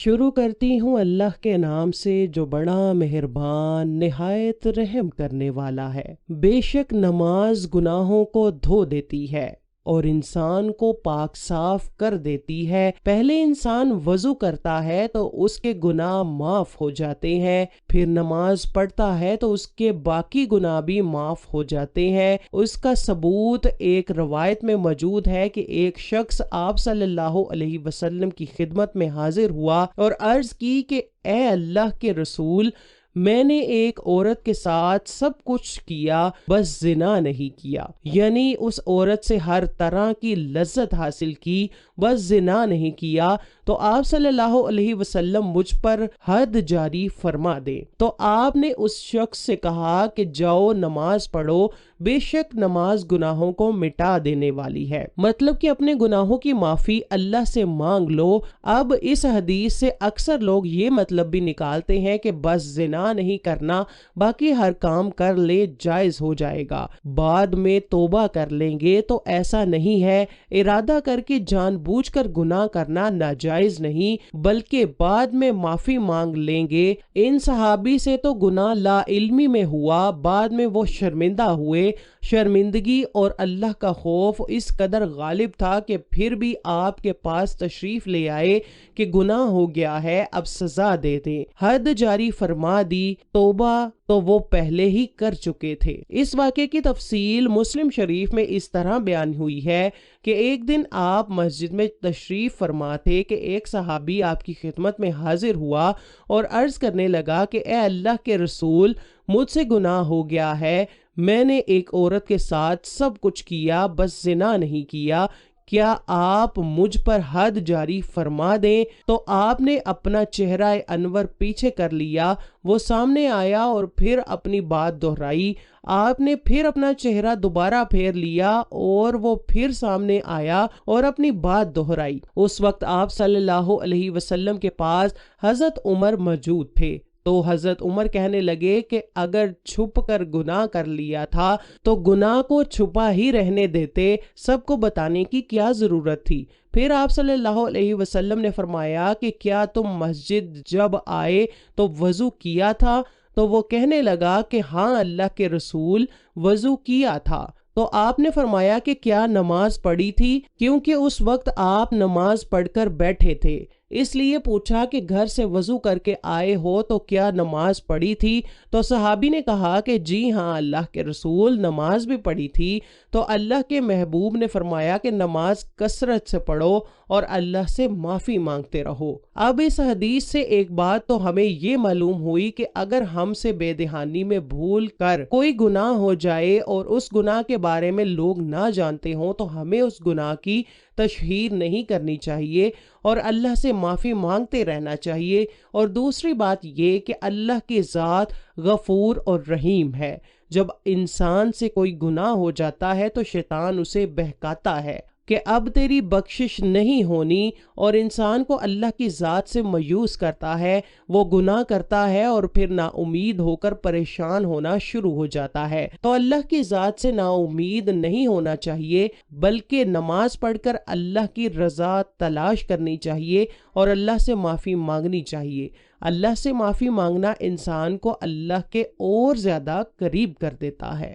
شروع کرتی ہوں اللہ کے نام سے جو بڑا مہربان نہایت رحم کرنے والا ہے۔ بے شک نماز گناہوں کو دھو دیتی ہے اور انسان کو پاک صاف کر دیتی ہے۔ پہلے انسان وضو کرتا ہے تو اس کے گناہ معاف ہو جاتے ہیں، پھر نماز پڑھتا ہے تو اس کے باقی گناہ بھی معاف ہو جاتے ہیں۔ اس کا ثبوت ایک روایت میں موجود ہے کہ ایک شخص آپ صلی اللہ علیہ وسلم کی خدمت میں حاضر ہوا اور عرض کی کہ اے اللہ کے رسول، میں نے ایک عورت کے ساتھ سب کچھ کیا، بس زنا نہیں کیا، یعنی اس عورت سے ہر طرح کی لذت حاصل کی، بس زنا نہیں کیا۔ تو آپ صلی اللہ علیہ وسلم مجھ پر حد جاری فرما دیں۔ تو آپ نے اس شخص سے کہا کہ جاؤ نماز پڑھو، بے شک نماز گناہوں کو مٹا دینے والی ہے، مطلب کہ اپنے گناہوں کی معافی اللہ سے مانگ لو۔ اب اس حدیث سے اکثر لوگ یہ مطلب بھی نکالتے ہیں کہ بس زنا نہیں کرنا، باقی ہر کام کر لے جائز ہو جائے گا، بعد میں توبہ کر لیں گے۔ تو ایسا نہیں ہے، ارادہ کر کے جان بوجھ کر گناہ کرنا ناجائز نہیں، بلکہ بعد میں معافی مانگ لیں گے۔ ان صحابی سے تو گناہ لا علمی میں ہوا، بعد میں وہ شرمندہ ہوئے۔ شرمندگی اور اللہ کا خوف اس قدر غالب تھا کہ پھر بھی آپ کے پاس تشریف لے آئے کہ گناہ ہو گیا ہے، اب سزا دے دیں۔ حد جاری فرما دی، توبہ تو وہ پہلے ہی کر چکے تھے۔ اس واقعے کی تفصیل مسلم شریف میں اس طرح بیان ہوئی ہے کہ ایک دن آپ مسجد میں تشریف فرما تھے کہ ایک صحابی آپ کی خدمت میں حاضر ہوا اور عرض کرنے لگا کہ اے اللہ کے رسول، مجھ سے گناہ ہو گیا ہے، میں نے ایک عورت کے ساتھ سب کچھ کیا، بس زنا نہیں کیا، کیا آپ مجھ پر حد جاری فرما دیں؟ تو آپ نے اپنا چہرہ انور پیچھے کر لیا، وہ سامنے آیا اور پھر اپنی بات دہرائی۔ آپ نے پھر اپنا چہرہ دوبارہ پھیر لیا اور وہ پھر سامنے آیا اور اپنی بات دہرائی۔ اس وقت آپ صلی اللہ علیہ وسلم کے پاس حضرت عمر موجود تھے۔ تو حضرت عمر کہنے لگے کہ اگر چھپ کر گناہ کر لیا تھا تو گناہ کو چھپا ہی رہنے دیتے، سب کو بتانے کی کیا ضرورت تھی؟ پھر آپ صلی اللہ علیہ وسلم نے فرمایا کہ کیا تم مسجد جب آئے تو وضو کیا تھا؟ تو وہ کہنے لگا کہ ہاں اللہ کے رسول، وضو کیا تھا۔ تو آپ نے فرمایا کہ کیا نماز پڑھی تھی؟ کیونکہ اس وقت آپ نماز پڑھ کر بیٹھے تھے، اس لیے پوچھا کہ گھر سے وضو کر کے آئے ہو تو کیا نماز پڑھی تھی؟ تو صحابی نے کہا کہ جی ہاں اللہ کے رسول، نماز بھی پڑھی تھی۔ تو اللہ کے محبوب نے فرمایا کہ نماز کثرت سے پڑھو اور اللہ سے معافی مانگتے رہو۔ اب اس حدیث سے ایک بات تو ہمیں یہ معلوم ہوئی کہ اگر ہم سے بے دہانی میں بھول کر کوئی گناہ ہو جائے اور اس گناہ کے بارے میں لوگ نہ جانتے ہوں تو ہمیں اس گناہ کی تشہیر نہیں کرنی چاہیے اور اللہ سے معافی مانگتے رہنا چاہیے۔ اور دوسری بات یہ کہ اللہ کی ذات غفور اور رحیم ہے۔ جب انسان سے کوئی گناہ ہو جاتا ہے تو شیطان اسے بہکاتا ہے کہ اب تیری بخشش نہیں ہونی، اور انسان کو اللہ کی ذات سے مایوس کرتا ہے، وہ گناہ کرتا ہے اور پھر نا امید ہو کر پریشان ہونا شروع ہو جاتا ہے۔ تو اللہ کی ذات سے نا امید نہیں ہونا چاہیے، بلکہ نماز پڑھ کر اللہ کی رضا تلاش کرنی چاہیے اور اللہ سے معافی مانگنی چاہیے۔ اللہ سے معافی مانگنا انسان کو اللہ کے اور زیادہ قریب کر دیتا ہے۔